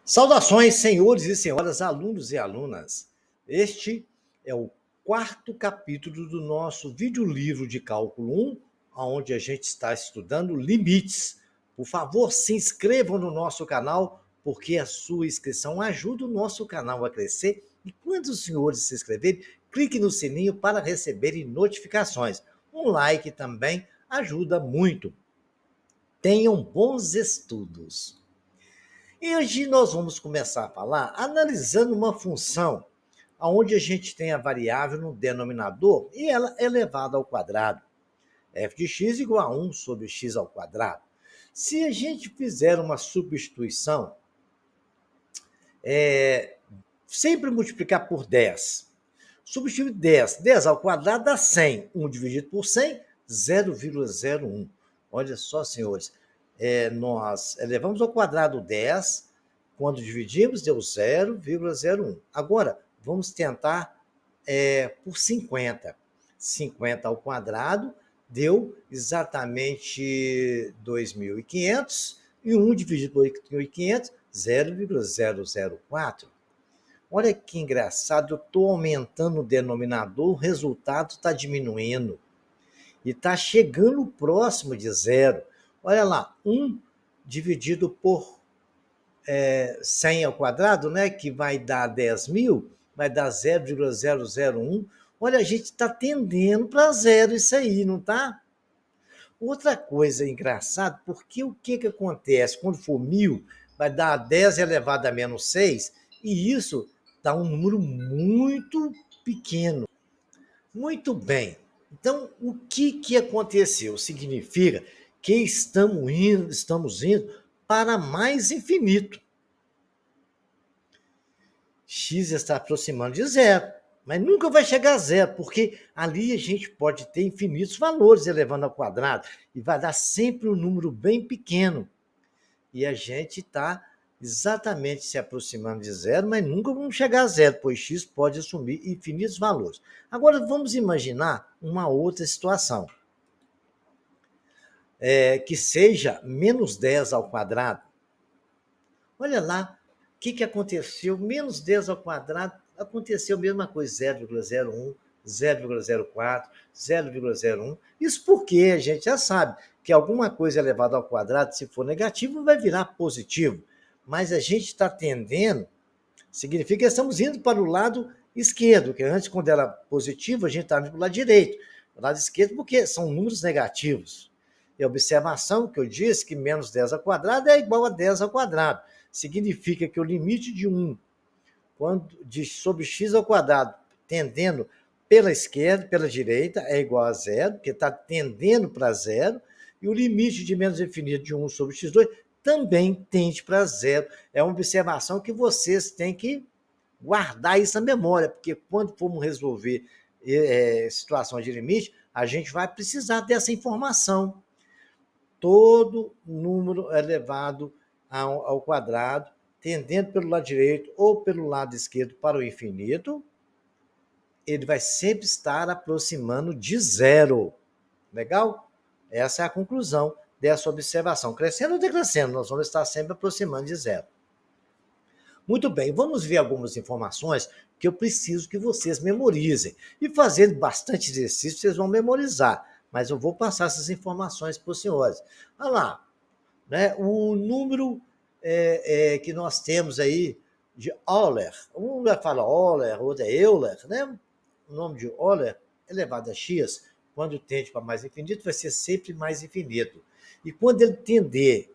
Saudações, senhores e senhoras, alunos e alunas. Este é o quarto capítulo do nosso videolivro de cálculo 1, onde a gente está estudando limites. Por favor, se inscrevam no nosso canal, porque a sua inscrição ajuda o nosso canal a crescer. E quando os senhores se inscreverem, clique no sininho para receberem notificações. Um like também ajuda muito. Tenham bons estudos. E hoje nós vamos começar a falar analisando uma função onde a gente tem a variável no denominador e ela é elevada ao quadrado. F de x igual a 1 sobre x ao quadrado. Se a gente fizer uma substituição, sempre multiplicar por 10. Substituir 10 ao quadrado dá 100. 1 dividido por 100, 0,01. Olha só, senhores, nós elevamos ao quadrado 10, quando dividimos deu 0,01. Agora, vamos tentar por 50. 50 ao quadrado deu exatamente 2.500, e 1 dividido por 2.500, 0,004. Olha que engraçado, eu estou aumentando o denominador, o resultado está diminuindo. E está chegando próximo de zero. Olha lá, 1 dividido por 100 ao quadrado, né, que vai dar 10.000, vai dar 0,001. Olha, a gente está tendendo para zero isso aí, não está? Outra coisa engraçada, porque o que acontece? Quando for 1.000, vai dar 10 elevado a menos 6, e isso dá um número muito pequeno. Muito bem. Então, o que aconteceu? Significa que estamos indo para mais infinito. X está aproximando de zero, mas nunca vai chegar a zero, porque ali a gente pode ter infinitos valores elevando ao quadrado, e vai dar sempre um número bem pequeno. E a gente está exatamente se aproximando de zero, mas nunca vamos chegar a zero, pois x pode assumir infinitos valores. Agora vamos imaginar uma outra situação, que seja menos 10 ao quadrado. Olha lá, o que aconteceu? Menos 10 ao quadrado, aconteceu a mesma coisa, 0,01, 0,04, 0,01. Isso porque a gente já sabe que alguma coisa elevada ao quadrado, se for negativo, vai virar positivo. Mas a gente está tendendo, significa que estamos indo para o lado esquerdo, que antes, quando era positivo, a gente estava indo para o lado direito. O lado esquerdo, porque são números negativos. E a observação que eu disse que menos 10 ao quadrado é igual a 10 ao quadrado. Significa que o limite de 1 sobre x ao quadrado, tendendo pela esquerda, pela direita, é igual a zero, porque está tendendo para zero, e o limite de menos infinito de 1 sobre x2 também tende para zero. É uma observação que vocês têm que guardar isso na memória, porque quando formos resolver situações de limite, a gente vai precisar dessa informação. Todo número elevado ao quadrado, tendendo pelo lado direito ou pelo lado esquerdo para o infinito, ele vai sempre estar aproximando de zero. Legal? Essa é a conclusão dessa observação. Crescendo ou decrescendo, nós vamos estar sempre aproximando de zero. Muito bem, vamos ver algumas informações que eu preciso que vocês memorizem. E fazendo bastante exercício, vocês vão memorizar. Mas eu vou passar essas informações para os senhores. Olha lá, né? O número que nós temos aí de Euler. Um vai falar Euler, outro é Euler, né? O nome de Euler elevado a x, quando tende para mais infinito, vai ser sempre mais infinito. E quando ele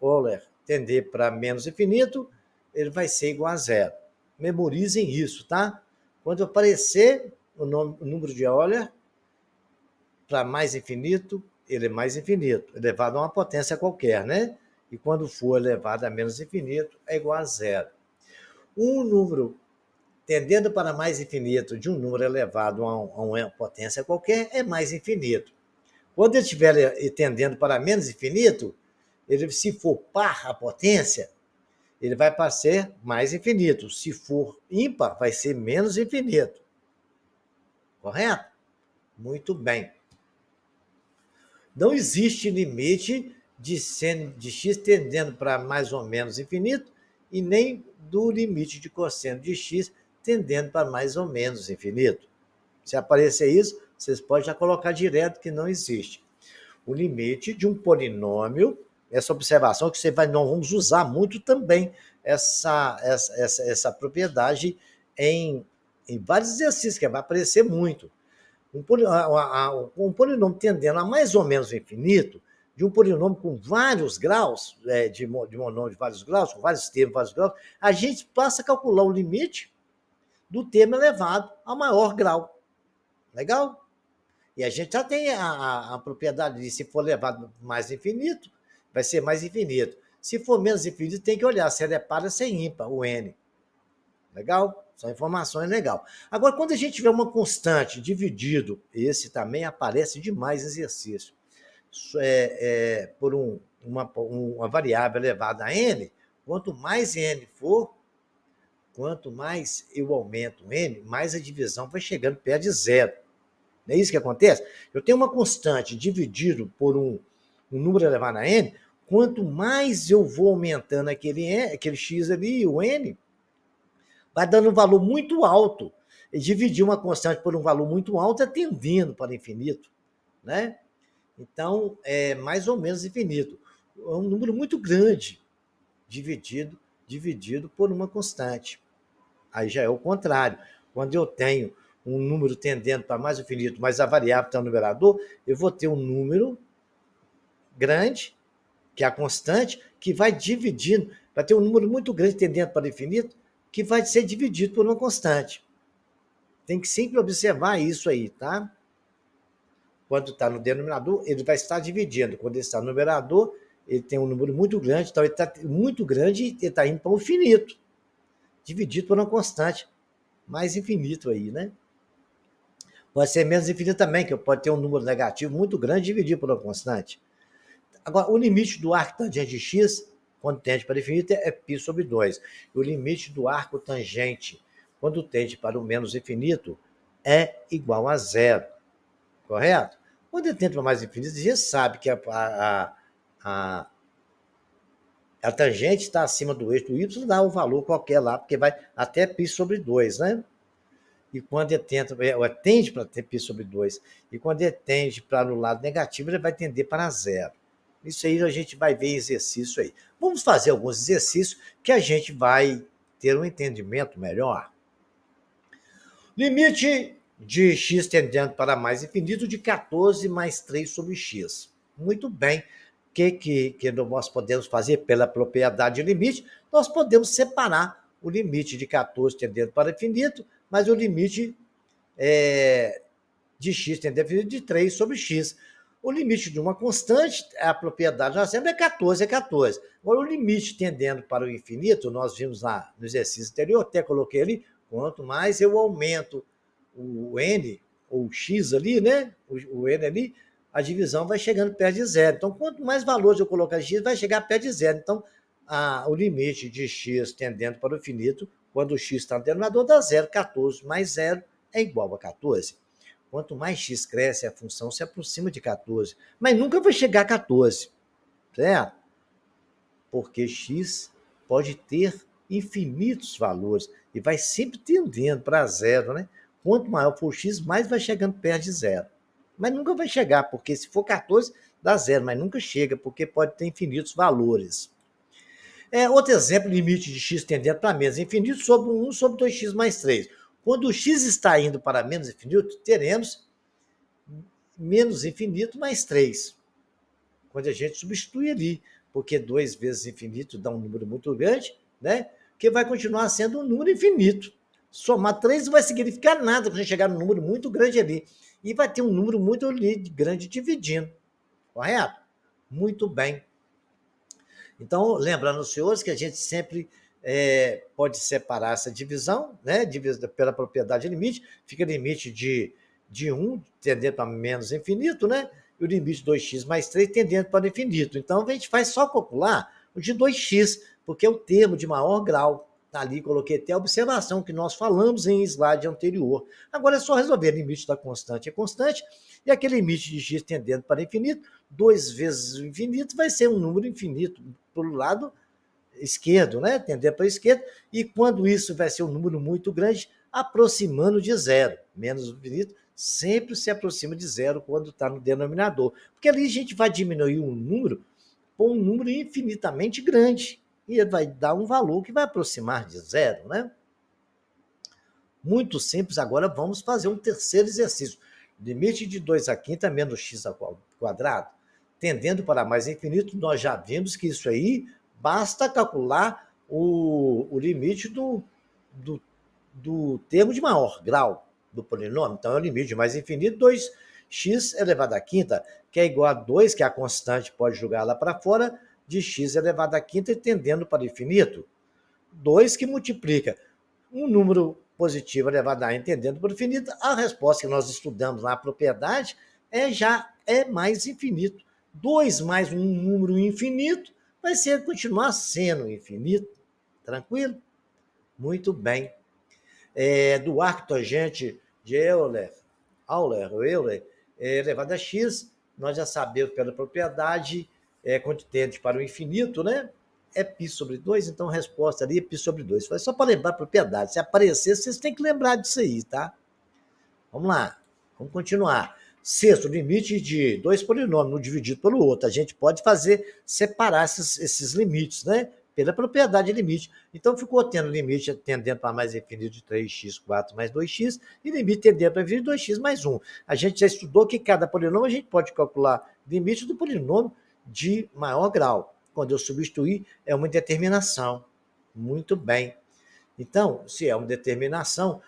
Euler tender para menos infinito, ele vai ser igual a zero. Memorizem isso, tá? Quando aparecer o número de Euler para mais infinito, ele é mais infinito, elevado a uma potência qualquer, né? E quando for elevado a menos infinito, é igual a zero. Um número tendendo para mais infinito de um número elevado a uma potência qualquer é mais infinito. Quando ele estiver tendendo para menos infinito, ele, se for par a potência, ele vai para ser mais infinito. Se for ímpar, vai ser menos infinito. Correto? Muito bem. Não existe limite de x tendendo para mais ou menos infinito, e nem do limite de cosseno de x tendendo para mais ou menos infinito. Se aparecer isso, vocês podem já colocar direto que não existe. O limite de um polinômio, essa observação que nós vamos usar muito também essa propriedade em vários exercícios, que vai aparecer muito. Um polinômio tendendo a mais ou menos infinito, de um polinômio com vários graus, de monômio de vários graus, com vários termos, vários graus, a gente passa a calcular o limite do termo elevado ao maior grau. Legal? E a gente já tem a propriedade de, se for elevado mais infinito, vai ser mais infinito. Se for menos infinito, tem que olhar se ele é par ou se é ímpar, o n. Legal? São informações legais. Agora, quando a gente tiver uma constante dividido, esse também aparece demais em exercício, por uma variável elevada a n, quanto mais n for, quanto mais eu aumento n, mais a divisão vai chegando perto de zero. Não é isso que acontece? Eu tenho uma constante dividido por um número elevado a n, quanto mais eu vou aumentando aquele x ali, o n, vai dando um valor muito alto. E dividir uma constante por um valor muito alto é tendendo para o infinito, né? Então, é mais ou menos infinito. É um número muito grande dividido por uma constante. Aí já é o contrário. Quando eu tenho um número tendendo para mais infinito, mas a variável está no numerador, eu vou ter um número grande, que é a constante, que vai dividindo, vai ter um número muito grande tendendo para o infinito, que vai ser dividido por uma constante. Tem que sempre observar isso aí, tá? Quando está no denominador, ele vai estar dividindo. Quando ele está no numerador, ele tem um número muito grande, então ele está muito grande e ele está indo para o infinito, dividido por uma constante. Mais infinito aí, né? Pode ser menos infinito também, que pode ter um número negativo muito grande dividido por uma constante. Agora, o limite do arco tangente de x, quando tende para infinito, é π sobre 2. O limite do arco tangente, quando tende para o menos infinito, é igual a zero. Correto? Quando ele tende para mais infinito, a gente sabe que a tangente está acima do eixo do y, dá um valor qualquer lá, porque vai até π sobre 2, né? E quando ele tende para ter π sobre 2, e quando ele tende para o lado negativo, ele vai tender para zero. Isso aí a gente vai ver exercício aí. Vamos fazer alguns exercícios que a gente vai ter um entendimento melhor. Limite de x tendendo para mais infinito de 14 mais 3 sobre x. Muito bem. O que nós podemos fazer pela propriedade de limite? Nós podemos separar o limite de 14 tendendo para infinito, mas o limite de x tendendo para infinito de 3 sobre x. O limite de uma constante, a propriedade nós temos é 14. Agora, o limite tendendo para o infinito, nós vimos lá no exercício anterior, até coloquei ali, quanto mais eu aumento o n, ou x ali, né? O n ali, a divisão vai chegando perto de zero. Então, quanto mais valores eu colocar x, vai chegar perto de zero. Então, o limite de x tendendo para o infinito, quando o x está no denominador, dá zero. 14 mais zero é igual a 14. Quanto mais x cresce, a função se aproxima de 14. Mas nunca vai chegar a 14, certo? Porque x pode ter infinitos valores e vai sempre tendendo para zero, né? Quanto maior for o x, mais vai chegando perto de zero. Mas nunca vai chegar, porque se for 14, dá zero, mas nunca chega, porque pode ter infinitos valores. Outro exemplo, limite de x tendendo para menos infinito sobre 1 sobre 2x mais 3. Quando o x está indo para menos infinito, teremos menos infinito mais 3. Quando a gente substitui ali, porque 2 vezes infinito dá um número muito grande, né? Que vai continuar sendo um número infinito. Somar 3 não vai significar nada quando a gente chegar num número muito grande ali. E vai ter um número muito grande dividindo. Correto? Muito bem. Então, lembrando os senhores que a gente sempre pode separar essa divisão, né? Divisão pela propriedade limite, fica limite de 1 tendendo para menos infinito, né? E o limite de 2x mais 3 tendendo para o infinito. Então, a gente faz só calcular o de 2x, porque é o termo de maior grau. Está ali, coloquei até a observação que nós falamos em slide anterior. Agora é só resolver. O limite da constante é constante, e aquele limite de x tendendo para infinito, 2 vezes o infinito vai ser um número infinito. Por um lado, esquerdo, né? Tendendo para a esquerda, e quando isso vai ser um número muito grande, aproximando de zero. Menos infinito sempre se aproxima de zero quando está no denominador. Porque ali a gente vai diminuir um número por um número infinitamente grande. E ele vai dar um valor que vai aproximar de zero, né? Muito simples. Agora vamos fazer um terceiro exercício. Limite de 2 à quinta menos x ao quadrado. Tendendo para mais infinito, nós já vimos que isso aí basta calcular o limite do termo de maior grau do polinômio. Então, é o limite de mais infinito, 2x elevado à quinta, que é igual a 2, que é a constante, pode jogar lá para fora, de x elevado à quinta e tendendo para o infinito. 2 que multiplica um número positivo elevado a entendendo por infinito, a resposta que nós estudamos na propriedade já é mais infinito. 2 mais um número infinito vai continuar sendo infinito. Tranquilo? Muito bem. Do arctangente de Euler, elevado a x, nós já sabemos pela propriedade, quando tende para o infinito, né? É π sobre 2, então a resposta ali é π sobre 2. Foi só para lembrar a propriedade. Se aparecer, vocês têm que lembrar disso aí, tá? Vamos lá, vamos continuar. Sexto, limite de dois polinômios, um dividido pelo outro. A gente pode separar esses limites, né? Pela propriedade de limite. Então, ficou tendo limite tendendo para mais infinito de 3x4 mais 2x e limite tendendo para infinito de 2x mais 1. A gente já estudou que cada polinômio a gente pode calcular limite do polinômio de maior grau. Quando eu substituir, é uma determinação. Muito bem. Então, se é uma determinação,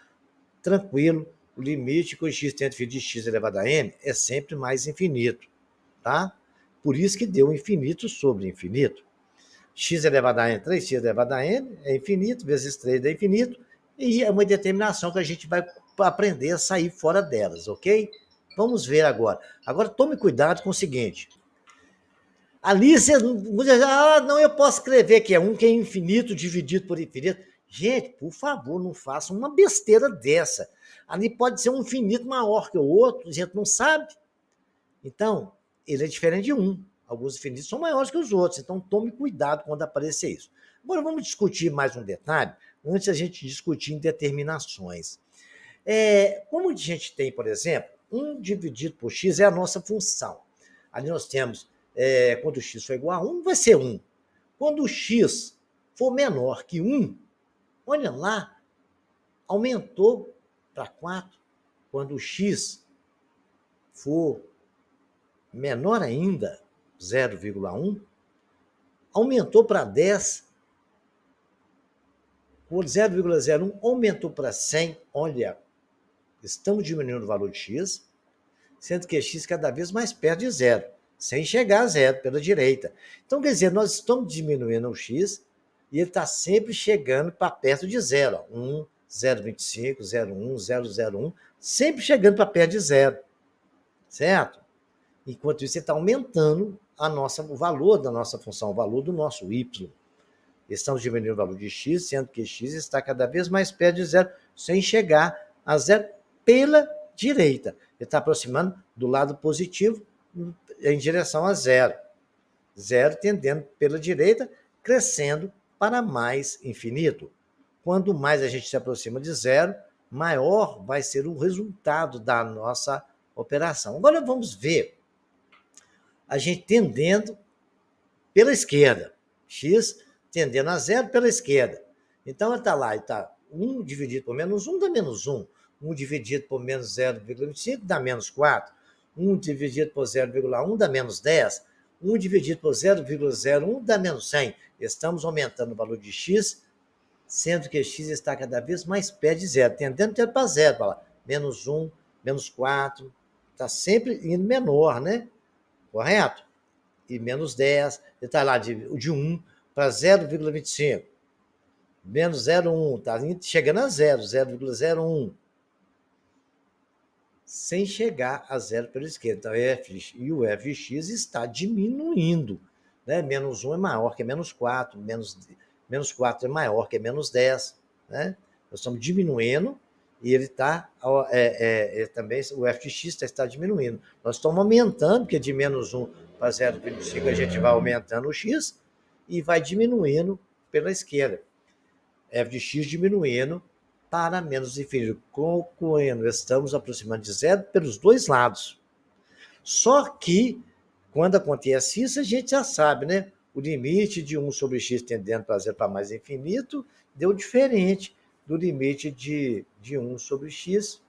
tranquilo, o limite com x tende de x elevado a n é sempre mais infinito, tá? Por isso que deu infinito sobre infinito. X elevado a n, 3x elevado a n é infinito, vezes 3 é infinito, e é uma determinação que a gente vai aprender a sair fora delas, ok? Vamos ver agora. Agora, tome cuidado com o seguinte. Ali você não, eu posso escrever que é 1 que é infinito dividido por infinito. Gente, por favor, não faça uma besteira dessa. Ali pode ser um infinito maior que o outro, a gente não sabe. Então, ele é diferente de 1. Alguns infinitos são maiores que os outros, então tome cuidado quando aparecer isso. Agora vamos discutir mais um detalhe, antes de a gente discutir indeterminações. Como a gente tem, por exemplo, 1 dividido por x é a nossa função. Ali nós temos, quando x for igual a 1, vai ser 1. Quando o x for menor que 1, olha lá, aumentou para 4. Quando o x for menor ainda, 0,1, aumentou para 10. Por 0,01 aumentou para 100. Olha, estamos diminuindo o valor de x, sendo que x cada vez mais perto de zero, sem chegar a zero pela direita. Então, quer dizer, nós estamos diminuindo o x e ele está sempre chegando para perto de zero. 1, 0,25, 0,1, 0,01, sempre chegando para perto de zero. Certo? Enquanto isso, ele está aumentando o valor da nossa função, o valor do nosso y. Estamos diminuindo o valor de x, sendo que x está cada vez mais perto de zero, sem chegar a zero pela direita. Ele está aproximando do lado positivo em direção a zero. Zero tendendo pela direita, crescendo para mais infinito. Quanto mais a gente se aproxima de zero, maior vai ser o resultado da nossa operação. Agora vamos ver a gente tendendo pela esquerda. X tendendo a zero pela esquerda. Então, ele está lá, está 1 dividido por menos 1 dá menos 1. 1 dividido por menos 0,25 dá menos 4. 1 dividido por 0,1 dá menos 10. 1 dividido por 0,01 dá menos 100. Estamos aumentando o valor de x, sendo que x está cada vez mais perto de zero, tendendo para zero, para lá. Menos 1, menos 4, está sempre indo menor, né? Correto? E menos 10, ele está lá de 1 para 0,25. Menos 0,1, está chegando a zero, 0,01. Sem chegar a zero pela esquerda. Então, o f de x está diminuindo. Né? Menos 1 é maior que menos 4, menos 4 é maior que menos 10. Né? Nós estamos diminuindo e ele está, também, o f de x está diminuindo. Nós estamos aumentando, porque de menos 1 para 0,25 a gente vai aumentando o x e vai diminuindo pela esquerda. f de x diminuindo para menos infinito. Concluindo, estamos aproximando de zero pelos dois lados. Só que, quando acontece isso, a gente já sabe, né? O limite de 1 sobre x tendendo para zero para mais infinito deu diferente do limite de 1 sobre x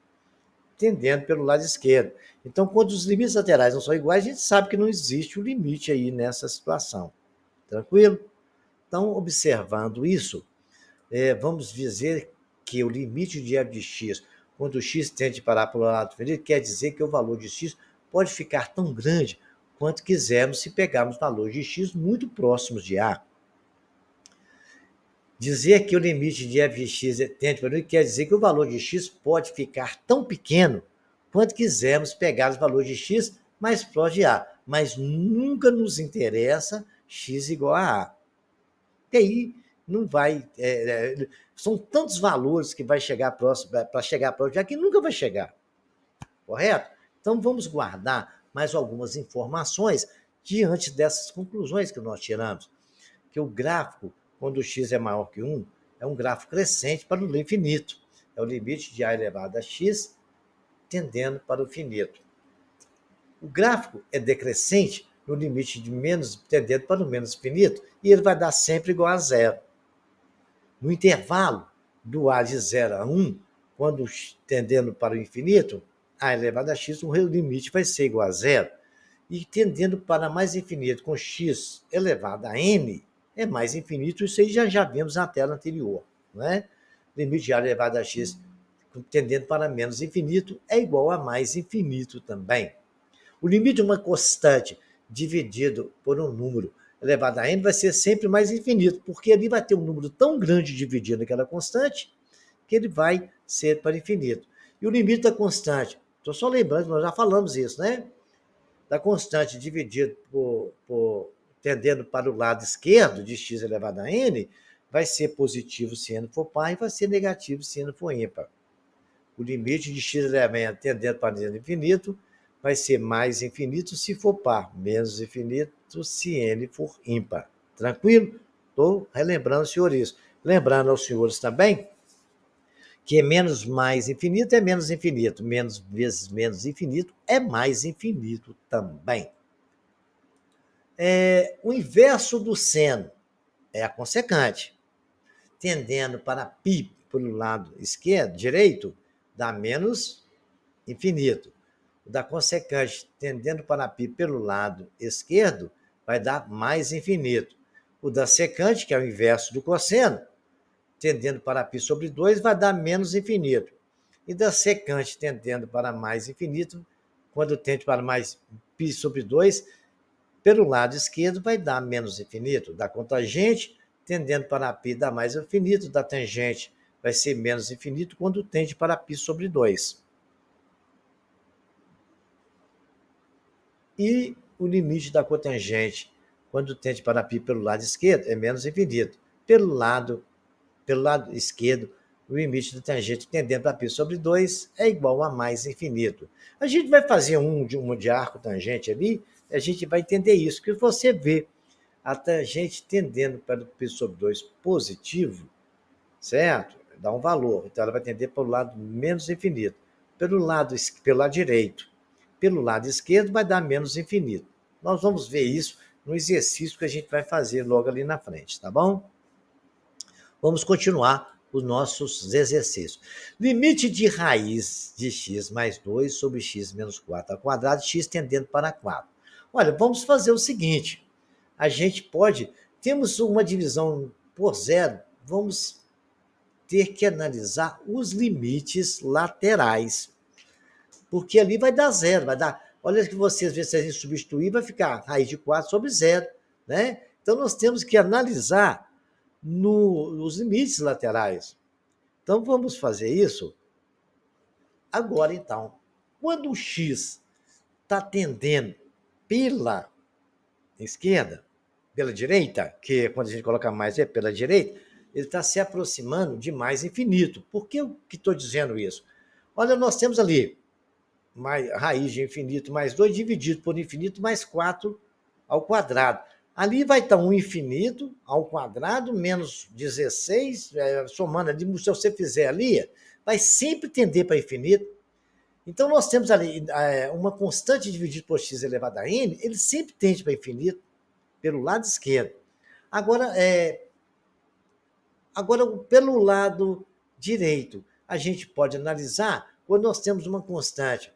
tendendo pelo lado esquerdo. Então, quando os limites laterais não são iguais, a gente sabe que não existe o limite aí nessa situação. Tranquilo? Então, observando isso, vamos dizer que o limite de f de x, quando o x tende para o lado infinito, quer dizer que o valor de x pode ficar tão grande quanto quisermos se pegarmos valores de x muito próximos de a. Dizer que o limite de f de x tende para o infinito quer dizer que o valor de x pode ficar tão pequeno quanto quisermos pegar os valores de x mais próximos de a, mas nunca nos interessa x igual a a. E aí não vai. São tantos valores que vai chegar próximo para chegar próximo, já que nunca vai chegar. Correto? Então vamos guardar mais algumas informações diante dessas conclusões que nós tiramos. Que o gráfico, quando x é maior que 1, é um gráfico crescente para o infinito. É o limite de a elevado a x tendendo para o infinito. O gráfico é decrescente no limite de menos tendendo para o menos infinito, e ele vai dar sempre igual a zero. No intervalo do a de 0 a 1, quando tendendo para o infinito, a elevado a x, o limite vai ser igual a zero. E tendendo para mais infinito com x elevado a n, é mais infinito, isso aí já vimos na tela anterior. Né? Limite de a elevado a x tendendo para menos infinito é igual a mais infinito também. O limite de uma constante dividido por um número elevado a n vai ser sempre mais infinito, porque ali vai ter um número tão grande dividindo aquela constante que ele vai ser para infinito. E o limite da constante, estou só lembrando, nós já falamos isso, né? Da constante dividido tendendo para o lado esquerdo de x elevado a n, vai ser positivo se n for par e vai ser negativo se n for ímpar. O limite de x elevado a n tendendo para o infinito vai ser mais infinito se for par, menos infinito se n for ímpar. Tranquilo? Estou relembrando aos senhores. Lembrando aos senhores também que menos mais infinito é menos infinito. Menos vezes menos infinito é mais infinito também. O inverso do seno é a consecante. Tendendo para π pelo lado esquerdo, direito, dá menos infinito. O da consecante tendendo para π pelo lado esquerdo, vai dar mais infinito. O da secante, que é o inverso do cosseno, tendendo para π sobre 2, vai dar menos infinito. E da secante tendendo para mais infinito, quando tende para mais π sobre 2, pelo lado esquerdo vai dar menos infinito. Da cotangente, tendendo para π, dá mais infinito. Da tangente, vai ser menos infinito quando tende para π sobre 2. E o limite da cotangente, quando tende para π pelo lado esquerdo, é menos infinito. Pelo lado esquerdo, o limite da tangente tendendo para π sobre 2 é igual a mais infinito. A gente vai fazer um de arco tangente ali, a gente vai entender isso, que você vê a tangente tendendo para π sobre 2 positivo, certo? Dá um valor, então ela vai tender para o lado menos infinito. Pelo lado direito, pelo lado esquerdo vai dar menos infinito. Nós vamos ver isso no exercício que a gente vai fazer logo ali na frente, tá bom? Vamos continuar os nossos exercícios. Limite de raiz de x mais 2 sobre x menos 4 ao quadrado, x tendendo para 4. Olha, vamos fazer o seguinte. A gente temos uma divisão por zero, vamos ter que analisar os limites laterais. Porque ali vai dar zero, vai dar. Olha que vocês vê se a gente substituir, vai ficar raiz de 4 sobre zero. Né? Então nós temos que analisar nos limites laterais. Então vamos fazer isso agora então. Quando o x está tendendo pela esquerda, pela direita, que quando a gente coloca mais é pela direita, ele está se aproximando de mais infinito. Por que eu estou dizendo isso? Olha, nós temos ali raiz de infinito mais 2 dividido por infinito mais 4 ao quadrado. Ali vai estar um infinito ao quadrado menos 16, somando ali, se você fizer ali, vai sempre tender para infinito. Então, nós temos ali uma constante dividida por x elevado a n, ele sempre tende para infinito, pelo lado esquerdo. Agora, pelo lado direito, a gente pode analisar quando nós temos uma constante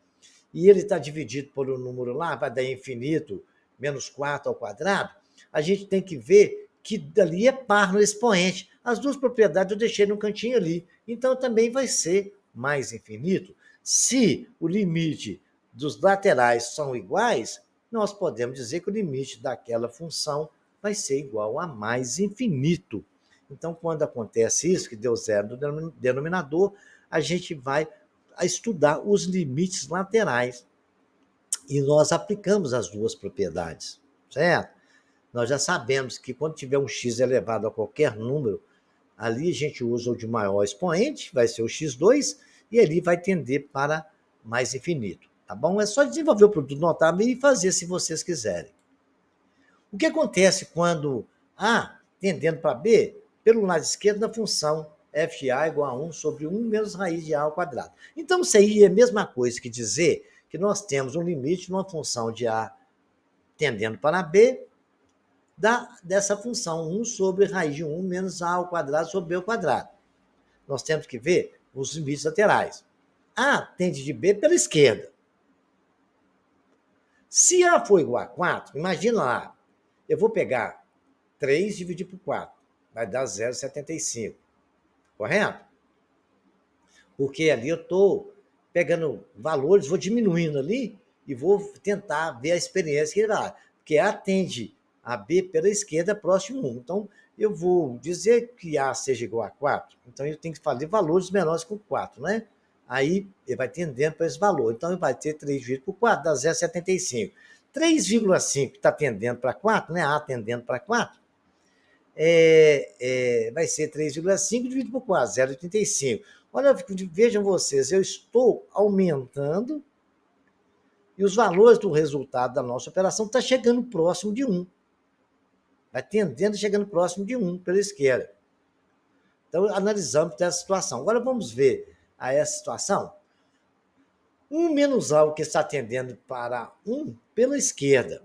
e ele está dividido por um número lá, vai dar infinito, menos 4 ao quadrado, a gente tem que ver que dali é par no expoente. As duas propriedades eu deixei no cantinho ali. Então, também vai ser mais infinito. Se o limite dos laterais são iguais, nós podemos dizer que o limite daquela função vai ser igual a mais infinito. Então, quando acontece isso, que deu zero no denominador, a gente vai estudar os limites laterais. E nós aplicamos as duas propriedades, certo? Nós já sabemos que quando tiver um x elevado a qualquer número, ali a gente usa o de maior expoente, vai ser o x2, e ali vai tender para mais infinito, tá bom? É só desenvolver o produto notável e fazer se vocês quiserem. O que acontece quando A tendendo para B, pelo lado esquerdo da função FA igual a 1 sobre 1 menos raiz de A ao quadrado. Então, isso aí é a mesma coisa que dizer que nós temos um limite numa função de A tendendo para B, dessa função 1 sobre raiz de 1 menos A ao quadrado sobre B ao quadrado. Nós temos que ver os limites laterais. A tende de B pela esquerda. Se A for igual a 4, imagina lá, eu vou pegar 3 dividir por 4, vai dar 0,75, correto? Porque ali eu estou pegando valores, vou diminuindo ali e vou tentar ver a experiência que ele vai. Porque A tende a B pela esquerda próximo 1. Então, eu vou dizer que A seja igual a 4. Então, eu tenho que fazer valores menores que 4, né? Aí, ele vai tendendo para esse valor. Então, ele vai ter 3 por 4, dá 0,75. 3,5 está tendendo para 4, né? A tendendo para 4. Vai ser 3,5 dividido por 4, 0,85. Olha, vejam vocês, eu estou aumentando e os valores do resultado da nossa operação estão chegando próximo de 1. Vai tendendo, chegando próximo de 1 pela esquerda. Então, analisamos essa situação. Agora, vamos ver a essa situação. 1 menos A, que está tendendo para 1 pela esquerda.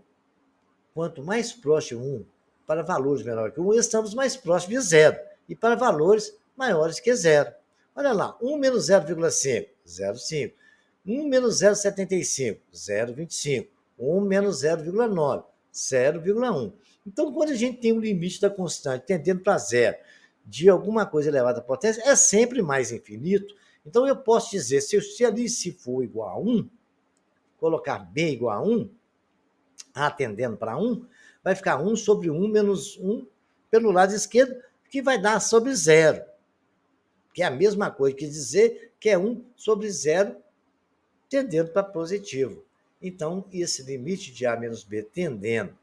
Quanto mais próximo de 1, para valores menores que 1, estamos mais próximos de 0. E para valores maiores que 0. Olha lá, 1 menos 0,5, 0,5. 1 menos 0,75, 0,25. 1 menos 0,9, 0,1. Então, quando a gente tem um limite da constante tendendo para 0 de alguma coisa elevada à potência, é sempre mais infinito. Então, eu posso dizer, se ali se for igual a 1, colocar B igual a 1, A tendendo para 1, vai ficar 1 sobre 1 menos 1 pelo lado esquerdo, que vai dar sobre 0. Que é a mesma coisa que dizer que é 1 sobre 0 tendendo para positivo. Então, esse limite de A menos B tendendo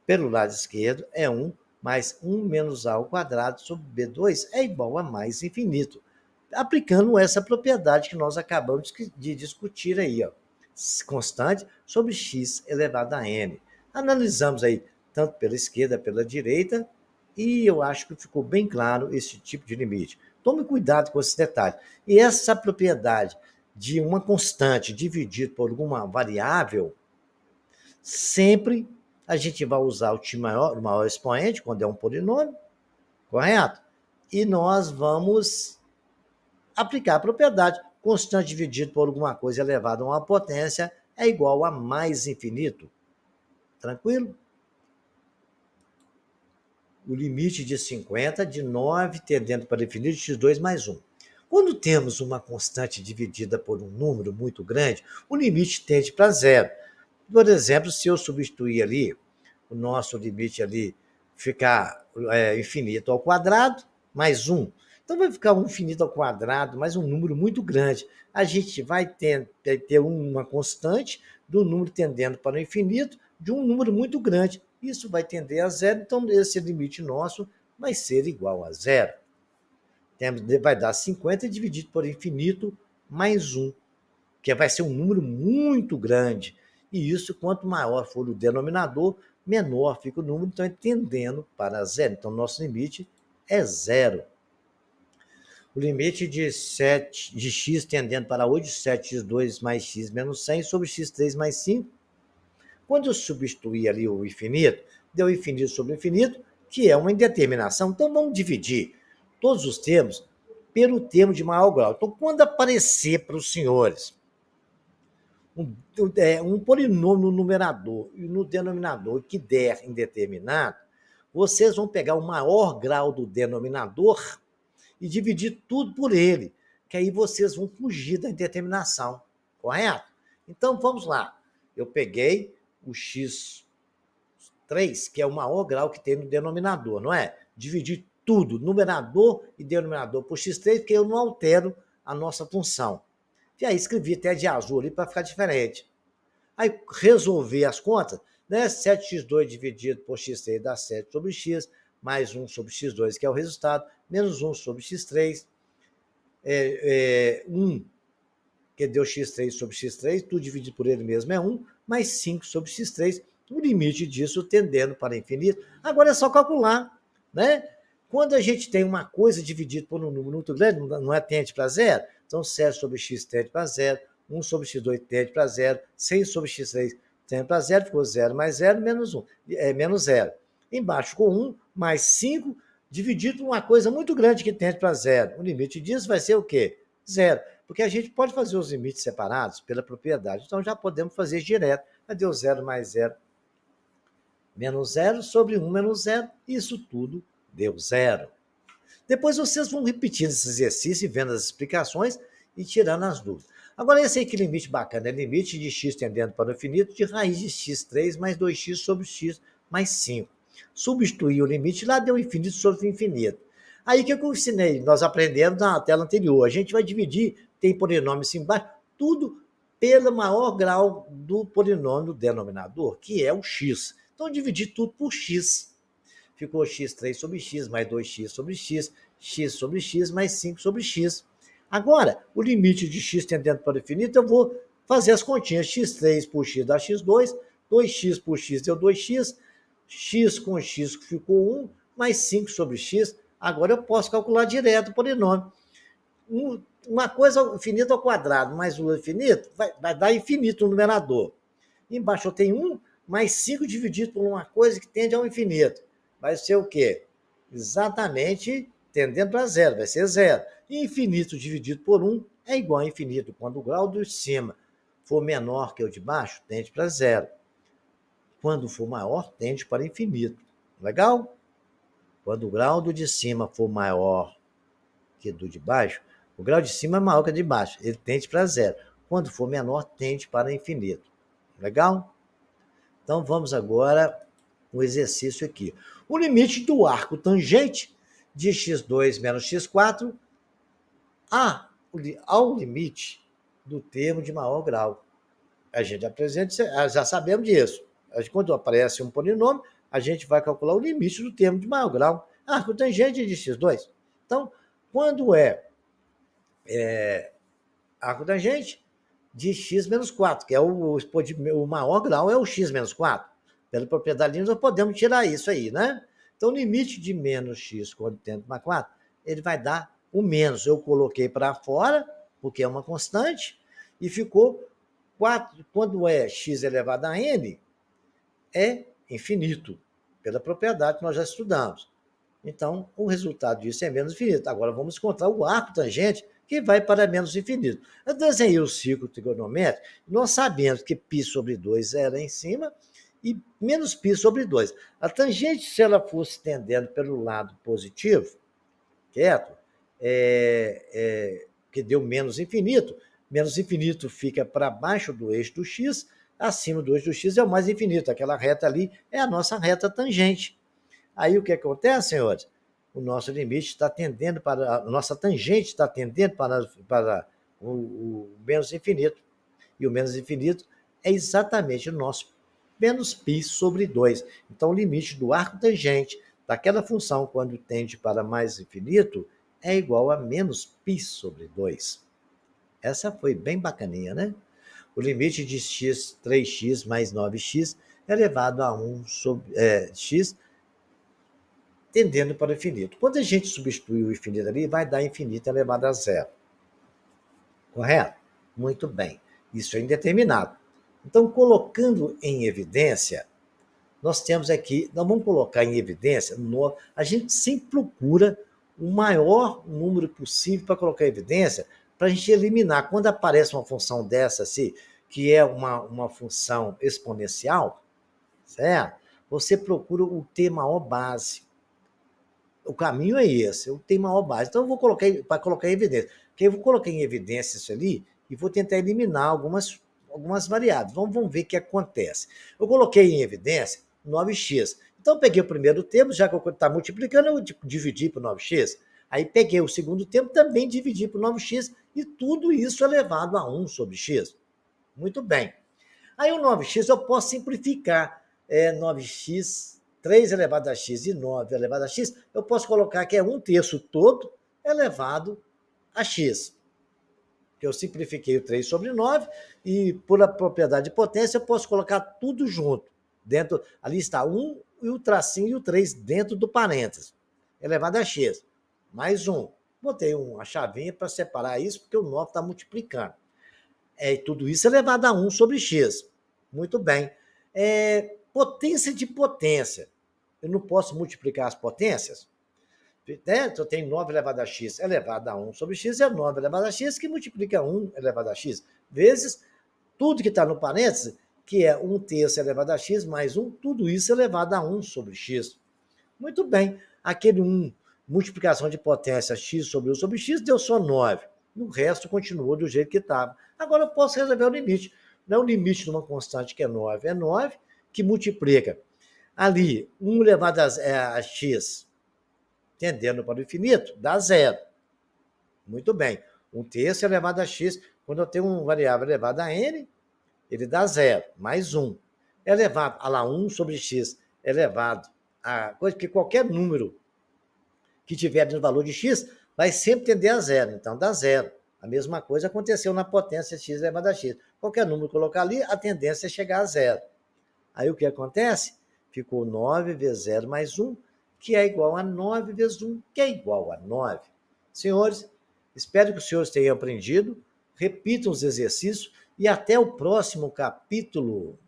pelo lado esquerdo é 1, mais 1 menos A ao quadrado sobre B2 é igual a mais infinito. Aplicando essa propriedade que nós acabamos de discutir aí, ó. Constante sobre x elevado a n. Analisamos aí tanto pela esquerda, pela direita, e eu acho que ficou bem claro esse tipo de limite. Tome cuidado com esses detalhes. E essa propriedade de uma constante dividida por alguma variável, sempre a gente vai usar o maior expoente, quando é um polinômio, correto? E nós vamos aplicar a propriedade. Constante dividido por alguma coisa elevada a uma potência é igual a mais infinito. Tranquilo? O limite de 50, de 9, tendendo para infinito, x2 mais 1. Quando temos uma constante dividida por um número muito grande, o limite tende para 0. Por exemplo, se eu substituir ali, o nosso limite ali ficar infinito ao quadrado, mais 1. Então, vai ficar um infinito ao quadrado, mais um número muito grande. A gente vai ter uma constante do número tendendo para o infinito de um número muito grande. Isso vai tender a 0, então esse limite nosso vai ser igual a 0. Vai dar 50 dividido por infinito mais 1, que vai ser um número muito grande. E isso, quanto maior for o denominador, menor fica o número, então é tendendo para zero. Então, nosso limite é zero. O limite de x tendendo para 8, 7x2 mais x menos 100 sobre x3 mais 5. Quando eu substituir ali o infinito, deu infinito sobre infinito, que é uma indeterminação. Então, vamos dividir todos os termos pelo termo de maior grau. Então, quando aparecer para os senhores um polinômio no numerador e no denominador que der indeterminado, vocês vão pegar o maior grau do denominador e dividir tudo por ele, que aí vocês vão fugir da indeterminação, correto? Então, vamos lá. Eu peguei o x3, que é o maior grau que tem no denominador, não é? Dividir tudo, numerador e denominador, por x3, porque eu não altero a nossa função. E aí escrevi até de azul ali para ficar diferente. Aí resolvi as contas, né? 7x2 dividido por x3 dá 7 sobre x, mais 1 sobre x2, que é o resultado, menos 1 sobre x3, 1, que deu x3 sobre x3, tudo dividido por ele mesmo é 1, mais 5 sobre x3, o limite disso tendendo para infinito. Agora é só calcular, né? Quando a gente tem uma coisa dividida por um número muito grande, não é tende para zero, então 7 sobre x tende para zero, 1 sobre x2 tende para zero, 6 sobre x3 tende para zero, ficou 0 mais 0, menos 1, menos 0. Embaixo ficou 1 mais 5, dividido por uma coisa muito grande que tende para zero. O limite disso vai ser o quê? Zero. Porque a gente pode fazer os limites separados pela propriedade. Então, já podemos fazer direto. Deu 0 mais 0 menos 0 sobre 1 menos 0. Isso tudo deu 0. Depois vocês vão repetindo esse exercício, vendo as explicações e tirando as dúvidas. Agora, esse aí que limite bacana é limite de x tendendo para o infinito de raiz de x3 mais 2x sobre x mais 5. Substituir o limite lá deu infinito sobre infinito. Aí o que eu ensinei? Nós aprendemos na tela anterior. A gente vai dividir, tem polinômio assim embaixo, tudo pelo maior grau do polinômio denominador, que é o x. Então, dividir tudo por x. Ficou x3 sobre x, mais 2x sobre x sobre x, mais 5 sobre x. Agora, o limite de x tendendo para o infinito, eu vou fazer as continhas. x3 por x dá x2, 2x por x deu 2x, x com x ficou 1, mais 5 sobre x. Agora eu posso calcular direto o polinômio. Uma coisa infinita ao quadrado mais o infinito vai dar infinito no numerador. Embaixo eu tenho 1 mais 5 dividido por uma coisa que tende ao infinito. Vai ser o quê? Exatamente tendendo para zero, vai ser zero. Infinito dividido por 1 é igual a infinito. Quando o grau de cima for menor que o de baixo, tende para zero. Quando for maior, tende para infinito. Legal? Quando o grau do de cima for maior que do de baixo, o grau de cima é maior que o de baixo, ele tende para zero. Quando for menor, tende para infinito. Legal? Então, vamos agora um exercício aqui. O limite do arco tangente de x2 menos x4 ao limite do termo de maior grau. A gente apresenta, já sabemos disso. Quando aparece um polinômio, a gente vai calcular o limite do termo de maior grau. Arco tangente de x2. Então, quando arco tangente de x menos 4, que é o maior grau é o x menos 4. Pela propriedade nós podemos tirar isso aí, né? Então, o limite de menos x quando tende para 4, ele vai dar o menos. Eu coloquei para fora, porque é uma constante, e ficou 4. Quando é x elevado a n, é infinito, pela propriedade que nós já estudamos. Então, o resultado disso é menos infinito. Agora, vamos encontrar o arco tangente, que vai para menos infinito. Eu desenhei o círculo trigonométrico, nós sabemos que π sobre 2 era em cima e menos π sobre 2. A tangente, se ela fosse tendendo pelo lado positivo, quieto, que deu menos infinito fica para baixo do eixo do x, acima do eixo do x é o mais infinito. Aquela reta ali é a nossa reta tangente. Aí o que acontece, senhores? O nosso limite está tendendo para. A nossa tangente está tendendo para o menos infinito. E o menos infinito é exatamente o nosso menos π sobre 2. Então, o limite do arco tangente daquela função, quando tende para mais infinito, é igual a menos π sobre 2. Essa foi bem bacaninha, né? O limite de x, 3x mais 9x elevado a 1 sobre x, tendendo para o infinito. Quando a gente substituir o infinito ali, vai dar infinito elevado a zero. Correto? Muito bem. Isso é indeterminado. Então, colocando em evidência, nós temos aqui, nós vamos colocar em evidência, a gente sempre procura o maior número possível para colocar em evidência, para a gente eliminar. Quando aparece uma função dessa, assim, que é uma função exponencial, certo? Você procura o T maior base. O caminho é esse, o T maior base. Então, eu vou colocar para colocar em evidência. Porque eu vou colocar em evidência isso ali e vou tentar eliminar algumas variáveis. Vamos ver o que acontece. Eu coloquei em evidência 9x. Então, eu peguei o primeiro termo, já que eu estou multiplicando, eu dividi por 9x. Aí, peguei o segundo termo, também dividi por 9x, e tudo isso elevado a 1 sobre x. Muito bem. Aí, o 9x eu posso simplificar. 9x, 3 elevado a x e 9 elevado a x, eu posso colocar que é 1/3 todo elevado a x. Que eu simplifiquei o 3 sobre 9, e por a propriedade de potência, eu posso colocar tudo junto. Ali está 1 e o tracinho e o 3 dentro do parênteses. Elevado a x. Mais 1. Botei uma chavinha para separar isso, porque o 9 está multiplicando. Tudo isso elevado a 1 sobre x. Muito bem. Potência de potência. Eu não posso multiplicar as potências? Eu tenho 9 elevado a x elevado a 1 sobre x, é 9 elevado a x, que multiplica 1 elevado a x, vezes tudo que está no parênteses, que é 1/3 elevado a x mais 1, tudo isso elevado a 1 sobre x. Muito bem. Aquele 1, multiplicação de potência x sobre 1 sobre x, deu só 9. O resto continuou do jeito que estava. Agora eu posso resolver o limite. Não é o limite de uma constante que é 9. É 9 que multiplica ali 1 elevado a x, tendendo para o infinito, dá zero. Muito bem. 1/3 elevado a x, quando eu tenho uma variável elevada a n, ele dá zero, mais 1. Elevado a lá 1 sobre x, elevado a coisa que qualquer número que tiver no valor de x vai sempre tender a zero, então dá zero. A mesma coisa aconteceu na potência x elevado a x. Qualquer número colocar ali, a tendência é chegar a zero. Aí o que acontece? Ficou 9 vezes 0 mais 1, que é igual a 9 vezes 1, que é igual a 9. Senhores, espero que os senhores tenham aprendido, repitam os exercícios e até o próximo capítulo.